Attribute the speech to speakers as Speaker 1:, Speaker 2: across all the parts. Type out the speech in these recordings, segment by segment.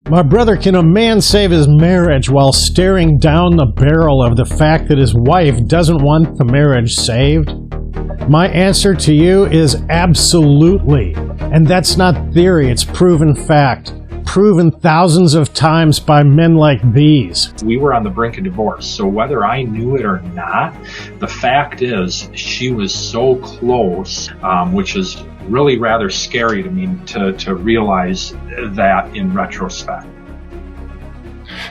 Speaker 1: My brother, can a man save his marriage while staring down the barrel of the fact that his wife doesn't want the marriage saved? My answer to you is absolutely. And that's not theory, it's proven fact. Proven thousands of times by men like these.
Speaker 2: We were on the brink of divorce, so whether I knew it or not, the fact is she was so close, which is really rather scary to me to realize that in retrospect.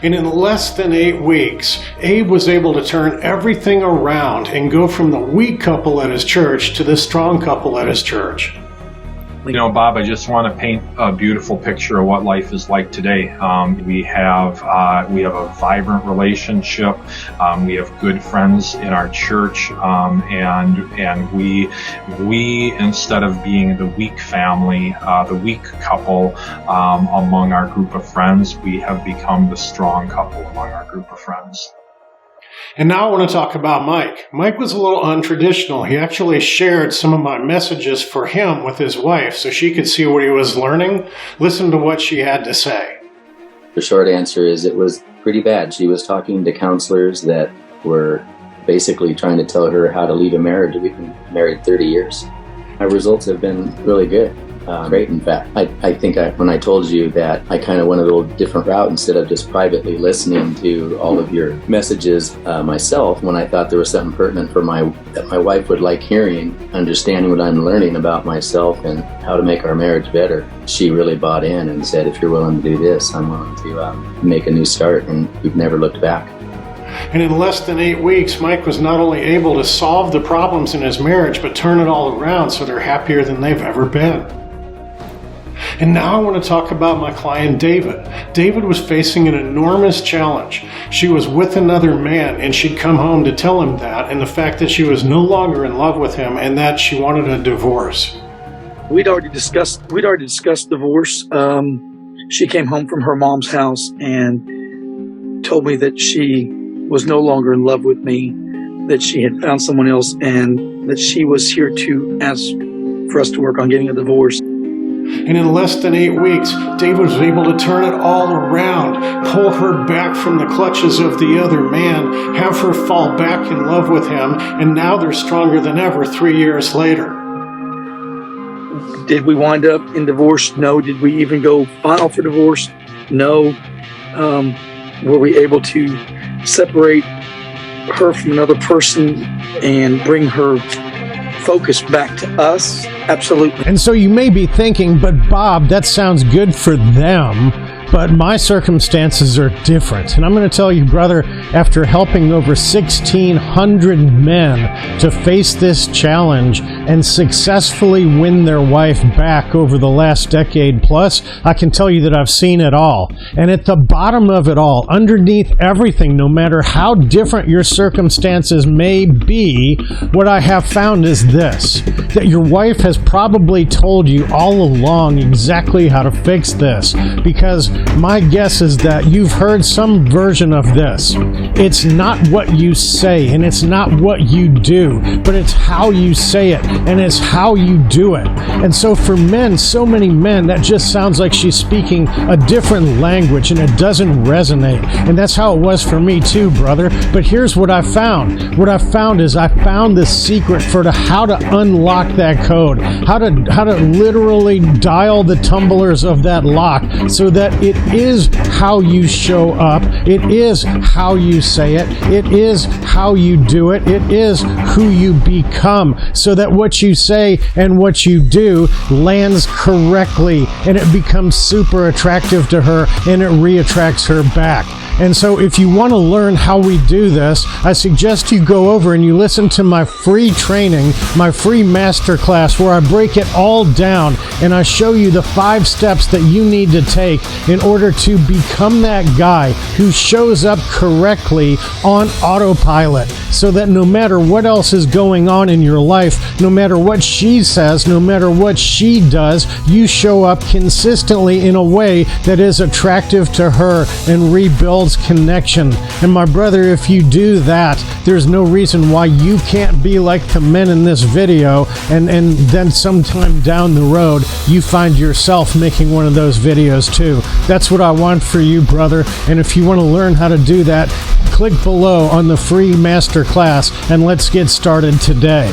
Speaker 3: And in less than 8 weeks, Abe was able to turn everything around and go from the weak couple at his church to the strong couple at his church.
Speaker 2: You know, Bob, I just want to paint a beautiful picture of what life is like today. We have a vibrant relationship. We have good friends in our church, and we instead of being the weak family, the weak couple among our group of friends, we have become the strong couple among our group of friends.
Speaker 3: And now I want to talk about Mike. Mike was a little untraditional. He actually shared some of my messages for him with his wife so she could see what he was learning. Listen to what she had to say.
Speaker 4: The short answer is it was pretty bad. She was talking to counselors that were basically trying to tell her how to leave a marriage. We've been married 30 years. Our results have been really good. Great, in fact. I think when I told you that I kind of went a little different route instead of just privately listening to all of your messages myself, when I thought there was something pertinent that my wife would like hearing, understanding what I'm learning about myself and how to make our marriage better, she really bought in and said, if you're willing to do this, I'm willing to make a new start, and we've never looked back.
Speaker 3: And in less than 8 weeks, Mike was not only able to solve the problems in his marriage, but turn it all around so they're happier than they've ever been. And now I want to talk about my client, David. David was facing an enormous challenge. She was with another man, and she'd come home to tell him that, and the fact that she was no longer in love with him, and that she wanted a divorce.
Speaker 5: We'd already discussed divorce. She came home from her mom's house and told me that she was no longer in love with me, that she had found someone else, and that she was here to ask for us to work on getting a divorce.
Speaker 3: And in less than 8 weeks, David was able to turn it all around, pull her back from the clutches of the other man, have her fall back in love with him, and now they're stronger than ever 3 years later.
Speaker 5: Did we wind up in divorce? No. Did we even go final for divorce? No. Were we able to separate her from another person and bring her focus back to us? Absolutely.
Speaker 1: And so you may be thinking, but Bob, that sounds good for them, but my circumstances are different. And I'm going to tell you, brother, after helping over 1,600 men to face this challenge and successfully win their wife back over the last decade plus, I can tell you that I've seen it all. And at the bottom of it all, underneath everything, no matter how different your circumstances may be, what I have found is this, that your wife has probably told you all along exactly how to fix this, because my guess is that you've heard some version of this. It's not what you say, and it's not what you do, but it's how you say it, and it's how you do it. And so for men, so many men, that just sounds like she's speaking a different language, and it doesn't resonate. And that's how it was for me too, brother. But here's what I found. What I found is I found the secret for how to unlock that code, how to literally dial the tumblers of that lock so that it is how you show up, it is how you say it, it is how you do it, it is who you become, so that what you say and what you do lands correctly, and it becomes super attractive to her, and it re-attracts her back. And so if you want to learn how we do this, I suggest you go over and you listen to my free training, my free masterclass, where I break it all down and I show you the 5 steps that you need to take in order to become that guy who shows up correctly on autopilot, so that no matter what else is going on in your life, no matter what she says, no matter what she does, you show up consistently in a way that is attractive to her and rebuilds builds connection. And my brother, if you do that, there's no reason why you can't be like the men in this video, and then sometime down the road, you find yourself making one of those videos too. That's what I want for you, brother. And if you want to learn how to do that, click below on the free masterclass and let's get started today.